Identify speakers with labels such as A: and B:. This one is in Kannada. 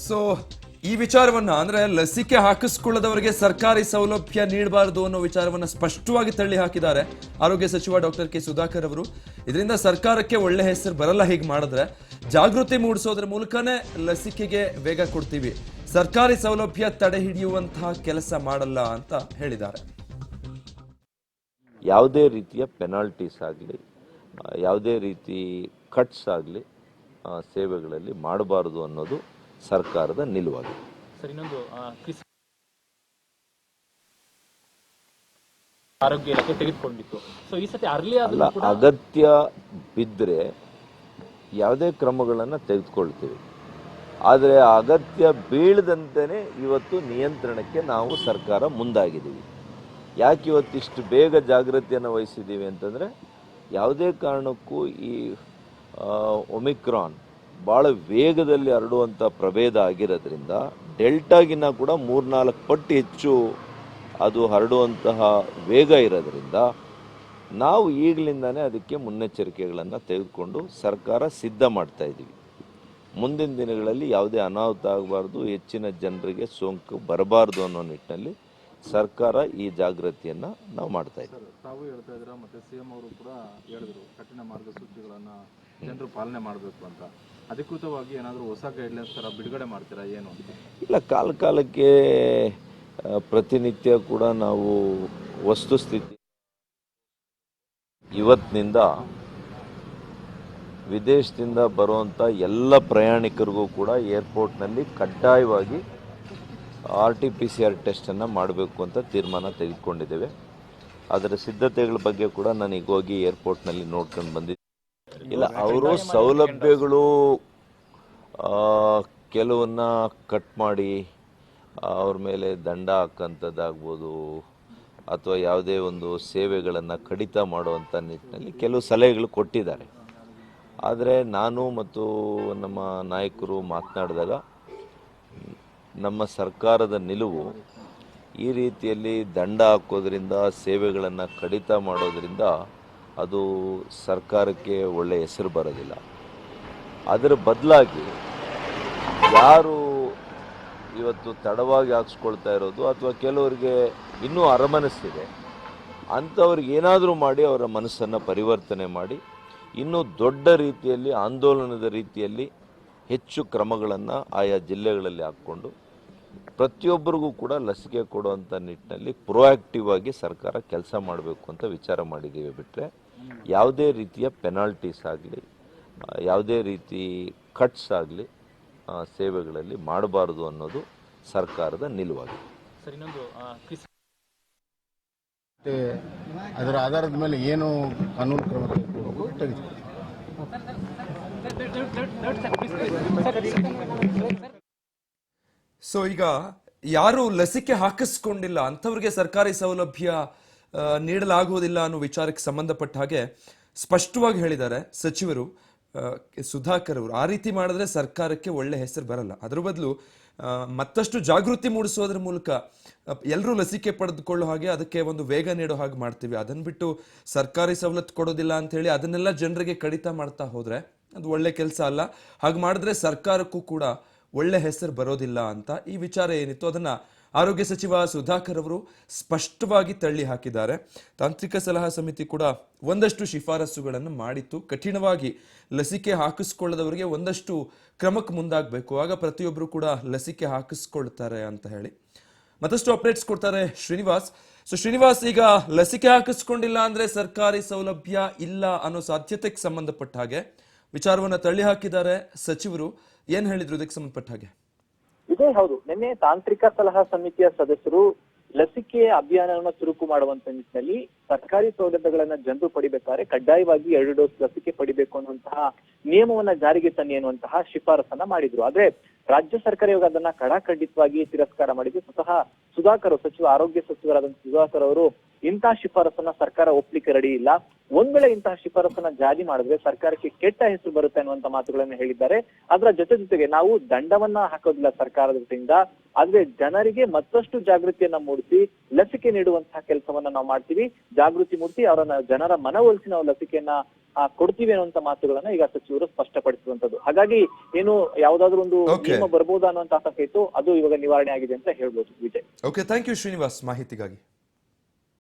A: ಸೊ ಈ ವಿಚಾರವನ್ನ ಅಂದ್ರೆ ಲಸಿಕೆ ಹಾಕಿಸ್ಕೊಳ್ಳದವರಿಗೆ ಸರ್ಕಾರಿ ಸೌಲಭ್ಯ ನೀಡಬಾರದು ಅನ್ನೋ ವಿಚಾರವನ್ನ ಸ್ಪಷ್ಟವಾಗಿ ತಳ್ಳಿ ಹಾಕಿದ್ದಾರೆ ಆರೋಗ್ಯ ಸಚಿವ ಡಾಕ್ಟರ್ ಕೆ ಸುಧಾಕರ್ ಅವರು. ಇದರಿಂದ ಸರ್ಕಾರಕ್ಕೆ ಒಳ್ಳೆ ಹೆಸರು ಬರಲ್ಲ. ಹೀಗೆ ಮಾಡಿದ್ರೆ ಜಾಗೃತಿ ಮೂಡಿಸೋದ್ರ ಮೂಲಕನೇ ಲಸಿಕೆಗೆ ವೇಗ ಕೊಡ್ತೀವಿ, ಸರ್ಕಾರಿ ಸೌಲಭ್ಯ ತಡೆ ಹಿಡಿಯುವಂತಹ ಕೆಲಸ ಮಾಡಲ್ಲ ಅಂತ ಹೇಳಿದ್ದಾರೆ.
B: ಯಾವುದೇ ರೀತಿಯ ಪೆನಾಲ್ಟೀಸ್ ಆಗಲಿ, ಯಾವುದೇ ರೀತಿ ಕಟ್ಸ್ ಆಗಲಿ ಸೇವೆಗಳಲ್ಲಿ ಮಾಡಬಾರದು ಅನ್ನೋದು ಸರ್ಕಾರದ ನಿಲುವಾಗಿದೆ.
C: ಸರ್, ಇನ್ನೊಂದು ಆರೋಗ್ಯ ಇಲಾಖೆ ತೆಗೆದುಕೊಂಡಿತ್ತು. ಸೊ ಈ ಸತಿ
B: ಅಲ್ಲ, ಅಗತ್ಯ ಬಿದ್ದರೆ ಯಾವುದೇ ಕ್ರಮಗಳನ್ನು ತೆಗೆದುಕೊಳ್ತೀವಿ. ಆದರೆ ಅಗತ್ಯ ಬೀಳದಂತೆಯೇ ಇವತ್ತು ನಿಯಂತ್ರಣಕ್ಕೆ ನಾವು ಸರ್ಕಾರ ಮುಂದಾಗಿದ್ದೀವಿ. ಯಾಕೆ ಇವತ್ತಿಷ್ಟು ಬೇಗ ಜಾಗೃತಿಯನ್ನು ವಹಿಸಿದ್ದೀವಿ ಅಂತಂದರೆ, ಯಾವುದೇ ಕಾರಣಕ್ಕೂ ಈ ಒಮಿಕ್ರಾನ್ ಭಾಳ ವೇಗದಲ್ಲಿ ಹರಡುವಂಥ ಪ್ರಭೇದ ಆಗಿರೋದ್ರಿಂದ ಡೆಲ್ಟಾಗಿನ್ನ ಕೂಡ 3-4 ಪಟ್ಟು ಹೆಚ್ಚು ಅದು ಹರಡುವಂತಹ ವೇಗ ಇರೋದ್ರಿಂದ ನಾವು ಈಗಲಿಂದನೇ ಅದಕ್ಕೆ ಮುನ್ನೆಚ್ಚರಿಕೆಗಳನ್ನು ತೆಗೆದುಕೊಂಡು ಸರ್ಕಾರ ಸಿದ್ಧ ಮಾಡ್ತಾ ಇದ್ದೀವಿ. ಮುಂದಿನ ದಿನಗಳಲ್ಲಿ ಯಾವುದೇ ಅನಾಹುತ ಆಗಬಾರ್ದು, ಹೆಚ್ಚಿನ ಜನರಿಗೆ ಸೋಂಕು ಬರಬಾರ್ದು ಅನ್ನೋ ನಿಟ್ಟಿನಲ್ಲಿ ಸರ್ಕಾರ ಈ ಜಾಗೃತಿಯನ್ನು ನಾವು ಮಾಡ್ತಾ ಇದ್ದೀವಿ.
D: ತಾವು ಹೇಳ್ತಾ ಇದ್ದೀರಾ, ಮತ್ತು ಸಿಎಂ ಅವರು ಕೂಡ ಹೇಳಿದ್ರು ಕಠಿಣ ಮಾರ್ಗಸೂಚಿಗಳನ್ನು ಜನರು ಪಾಲನೆ ಮಾಡಬೇಕು ಅಂತ. ಅಧಿಕೃತವಾಗಿ ಏನಾದರೂ ಹೊಸ ಗೈಡ್ಲೈನ್ಸ್ ಥರ ಬಿಡುಗಡೆ ಮಾಡ್ತೀರಾ ಏನು?
B: ಇಲ್ಲ, ಕಾಲಕ್ಕೆ ಪ್ರತಿನಿತ್ಯ ಕೂಡ ನಾವು ವಸ್ತುಸ್ಥಿತಿ. ಇವತ್ತಿನಿಂದ ವಿದೇಶದಿಂದ ಬರುವಂಥ ಎಲ್ಲ ಪ್ರಯಾಣಿಕರಿಗೂ ಕೂಡ ಏರ್ಪೋರ್ಟ್ನಲ್ಲಿ ಕಡ್ಡಾಯವಾಗಿ RT-PCR ಟೆಸ್ಟನ್ನು ಮಾಡಬೇಕು ಅಂತ ತೀರ್ಮಾನ ತೆಗೆದುಕೊಂಡಿದ್ದೇವೆ. ಅದರ ಸಿದ್ಧತೆಗಳ ಬಗ್ಗೆ ಕೂಡ ನಾನು ಈಗ ಹೋಗಿ ಏರ್ಪೋರ್ಟ್ನಲ್ಲಿ ನೋಡ್ಕೊಂಡು ಬಂದಿದ್ದೆ. ಇಲ್ಲ, ಅವರು ಸೌಲಭ್ಯಗಳು ಕೆಲವನ್ನ ಕಟ್ ಮಾಡಿ ಅವ್ರ ಮೇಲೆ ದಂಡ ಹಾಕೋಂಥದ್ದಾಗ್ಬೋದು, ಅಥವಾ ಯಾವುದೇ ಒಂದು ಸೇವೆಗಳನ್ನು ಕಡಿತ ಮಾಡುವಂಥ ನಿಟ್ಟಿನಲ್ಲಿ ಕೆಲವು ಸಲಹೆಗಳು ಕೊಟ್ಟಿದ್ದಾರೆ. ಆದರೆ ನಾನು ಮತ್ತು ನಮ್ಮ ನಾಯಕರು ಮಾತನಾಡಿದಾಗ ನಮ್ಮ ಸರ್ಕಾರದ ನಿಲುವು ಈ ರೀತಿಯಲ್ಲಿ ದಂಡ ಹಾಕೋದ್ರಿಂದ, ಸೇವೆಗಳನ್ನು ಕಡಿತ ಮಾಡೋದ್ರಿಂದ ಅದು ಸರ್ಕಾರಕ್ಕೆ ಒಳ್ಳೆಯ ಹೆಸರು ಬರೋದಿಲ್ಲ. ಅದರ ಬದಲಾಗಿ ಯಾರು ಇವತ್ತು ತಡವಾಗಿ ಹಾಕ್ಸ್ಕೊಳ್ತಾ ಇರೋದು ಅಥವಾ ಕೆಲವರಿಗೆ ಇನ್ನೂ ಅರಮನಸ್ಸಿದೆ ಅಂಥವ್ರಿಗೆ ಏನಾದರೂ ಮಾಡಿ ಅವರ ಮನಸ್ಸನ್ನು ಪರಿವರ್ತನೆ ಮಾಡಿ ಇನ್ನೂ ದೊಡ್ಡ ರೀತಿಯಲ್ಲಿ ಆಂದೋಲನದ ರೀತಿಯಲ್ಲಿ ಹೆಚ್ಚು ಕ್ರಮಗಳನ್ನು ಆಯಾ ಜಿಲ್ಲೆಗಳಲ್ಲಿ ಹಾಕ್ಕೊಂಡು ಪ್ರತಿಯೊಬ್ಬರಿಗೂ ಕೂಡ ಲಸಿಕೆ ಕೊಡುವಂಥ ನಿಟ್ಟಿನಲ್ಲಿ ಪ್ರೊಆಕ್ಟಿವ್ ಆಗಿ ಸರ್ಕಾರ ಕೆಲಸ ಮಾಡಬೇಕು ಅಂತ ವಿಚಾರ ಮಾಡಿದ್ದೀವಿ. ಬಿಟ್ಟರೆ ಯಾವುದೇ ರೀತಿಯ ಪೆನಾಲ್ಟೀಸ್ ಆಗಲಿ, ಯಾವುದೇ ರೀತಿ ಕಟ್ಸ್ ಆಗಲಿ ಸೇವೆಗಳಲ್ಲಿ ಮಾಡಬಾರದು ಅನ್ನೋದು ಸರ್ಕಾರದ ನಿಲುವಾಗಿದೆ.
C: ಸರ್, ಇನ್ನೊಂದು
E: ಅದರ ಆಧಾರದ ಮೇಲೆ ಏನು ಕಾನೂನು ಕ್ರಮ
A: ಸೊ ಈಗ ಯಾರು ಲಸಿಕೆ ಹಾಕಿಸ್ಕೊಂಡಿಲ್ಲ ಅಂಥವ್ರಿಗೆ ಸರ್ಕಾರಿ ಸೌಲಭ್ಯ ನೀಡಲಾಗುವುದಿಲ್ಲ ಅನ್ನೋ ವಿಚಾರಕ್ಕೆ ಸಂಬಂಧಪಟ್ಟ ಹಾಗೆ ಸ್ಪಷ್ಟವಾಗಿ ಹೇಳಿದ್ದಾರೆ ಸಚಿವರು ಸುಧಾಕರ್ ಅವರು. ಆ ರೀತಿ ಮಾಡಿದ್ರೆ ಸರ್ಕಾರಕ್ಕೆ ಒಳ್ಳೆ ಹೆಸರು ಬರಲ್ಲ. ಅದ್ರ ಬದಲು ಮತ್ತಷ್ಟು ಜಾಗೃತಿ ಮೂಡಿಸೋದ್ರ ಮೂಲಕ ಎಲ್ಲರೂ ಲಸಿಕೆ ಪಡೆದುಕೊಳ್ಳೋ ಹಾಗೆ ಅದಕ್ಕೆ ಒಂದು ವೇಗ ನೀಡೋ ಹಾಗೆ ಮಾಡ್ತೀವಿ. ಅದನ್ನು ಬಿಟ್ಟು ಸರ್ಕಾರಿ ಸವಲತ್ತು ಕೊಡೋದಿಲ್ಲ ಅಂತ ಹೇಳಿ ಅದನ್ನೆಲ್ಲ ಜನರಿಗೆ ಕಡಿತ ಮಾಡ್ತಾ ಹೋದ್ರೆ ಅದು ಒಳ್ಳೆ ಕೆಲಸ ಅಲ್ಲ. ಹಾಗೆ ಮಾಡಿದ್ರೆ ಸರ್ಕಾರಕ್ಕೂ ಕೂಡ ಒಳ್ಳೆ ಹೆಸರು ಬರೋದಿಲ್ಲ ಅಂತ ಈ ವಿಚಾರ ಏನಿತ್ತು ಅದನ್ನ ಆರೋಗ್ಯ ಸಚಿವ ಸುಧಾಕರ್ ಅವರು ಸ್ಪಷ್ಟವಾಗಿ ತಳ್ಳಿ ಹಾಕಿದ್ದಾರೆ. ತಾಂತ್ರಿಕ ಸಲಹಾ ಸಮಿತಿ ಕೂಡ ಒಂದಷ್ಟು ಶಿಫಾರಸುಗಳನ್ನು ಮಾಡಿತ್ತು. ಕಠಿಣವಾಗಿ ಲಸಿಕೆ ಹಾಕಿಸ್ಕೊಳ್ಳದವರಿಗೆ ಒಂದಷ್ಟು ಕ್ರಮಕ್ಕೆ ಮುಂದಾಗಬೇಕು, ಆಗ ಪ್ರತಿಯೊಬ್ಬರು ಕೂಡ ಲಸಿಕೆ ಹಾಕಿಸ್ಕೊಳ್ತಾರೆ ಅಂತ ಹೇಳಿ ಮತ್ತಷ್ಟು ಅಪ್ಡೇಟ್ಸ್ ಕೊಡ್ತಾರೆ ಶ್ರೀನಿವಾಸ್. ಸೊ ಶ್ರೀನಿವಾಸ್, ಈಗ ಲಸಿಕೆ ಹಾಕಿಸ್ಕೊಂಡಿಲ್ಲ ಅಂದ್ರೆ ಸರ್ಕಾರಿ ಸೌಲಭ್ಯ ಇಲ್ಲ ಅನ್ನೋ ಸಾಧ್ಯತೆಗೆ ಸಂಬಂಧಪಟ್ಟ ಹಾಗೆ ವಿಚಾರವನ್ನ ತಳ್ಳಿ ಹಾಕಿದ್ದಾರೆ ಸಚಿವರು. ಏನ್ ಹೇಳಿದ್ರು ಇದಕ್ಕೆ ಸಂಬಂಧಪಟ್ಟ ಹಾಗೆ?
F: ಇದೇ ಹೌದು, ನಿನ್ನೆ ತಾಂತ್ರಿಕ ಸಲಹಾ ಸಮಿತಿಯ ಸದಸ್ಯರು ಲಸಿಕೆ ಅಭಿಯಾನವನ್ನು ಚುರುಕು ಮಾಡುವಂತ ನಿಟ್ಟಿನಲ್ಲಿ ಸರ್ಕಾರಿ ಸೌಲಭ್ಯಗಳನ್ನ ಜನರು ಪಡಿಬೇಕಾದ್ರೆ ಕಡ್ಡಾಯವಾಗಿ 2 ಡೋಸ್ ಲಸಿಕೆ ಪಡಿಬೇಕು ಅನ್ನುವಂತಹ ನಿಯಮವನ್ನ ಜಾರಿಗೆ ತನ್ನಿ ಅನ್ನುವಂತಹ ಶಿಫಾರಸನ್ನ ಮಾಡಿದ್ರು. ಆದ್ರೆ ರಾಜ್ಯ ಸರ್ಕಾರ ಇವಾಗ ಅದನ್ನ ಕಡಾಖಂಡಿತವಾಗಿ ತಿರಸ್ಕಾರ ಮಾಡಿದ್ದು. ಸ್ವತಃ ಸುಧಾಕರ್, ಸಚಿವ ಆರೋಗ್ಯ ಸಚಿವರಾದಂತಹ ಸುಧಾಕರ್ ಅವರು ಇಂತಹ ಶಿಫಾರಸನ್ನ ಸರ್ಕಾರ ಒಪ್ಲಿಕ್ಕೆ ರೆಡಿ ಇಲ್ಲ, ಒಂದ್ ವೇಳೆ ಇಂತಹ ಶಿಫಾರಸನ್ನ ಜಾರಿ ಮಾಡಿದ್ರೆ ಸರ್ಕಾರಕ್ಕೆ ಕೆಟ್ಟ ಹೆಸರು ಬರುತ್ತೆ ಅನ್ನುವಂತ ಮಾತುಗಳನ್ನ ಹೇಳಿದ್ದಾರೆ. ಅದರ ಜೊತೆಗೆ ನಾವು ದಂಡವನ್ನ ಹಾಕೋದಿಲ್ಲ ಸರ್ಕಾರದ ಜೊತೆಯಿಂದ, ಆದ್ರೆ ಜನರಿಗೆ ಮತ್ತಷ್ಟು ಜಾಗೃತಿಯನ್ನ ಮೂಡಿಸಿ ಲಸಿಕೆ ನೀಡುವಂತಹ ಕೆಲಸವನ್ನ ನಾವು ಮಾಡ್ತೀವಿ, ಜಾಗೃತಿ ಮೂಡಿಸಿ ಅವರನ್ನ ಜನರ ಮನವೊಲಿಸಿ ನಾವು ಲಸಿಕೆಯನ್ನ ಕೊಡ್ತೀವಿ ಅನ್ನುವಂತ ಮಾತುಗಳನ್ನ ಈಗ ಸಚಿವರು ಸ್ಪಷ್ಟಪಡಿಸುವಂತದ್ದು. ಹಾಗಾಗಿ ಏನು ಯಾವ್ದಾದ್ರು ಒಂದು
A: Okay.
F: ನಿಯಮ ಬರ್ಬೋದಾ ಅನ್ನುವಂತ ಆತಂಕ ಇತ್ತು, ಅದು ಇವಾಗ ನಿವಾರಣೆ ಆಗಿದೆ ಅಂತ ಹೇಳ್ಬೋದು Vijay.
A: Okay, thank you Srinivas ಮಾಹಿತಿಗಾಗಿ.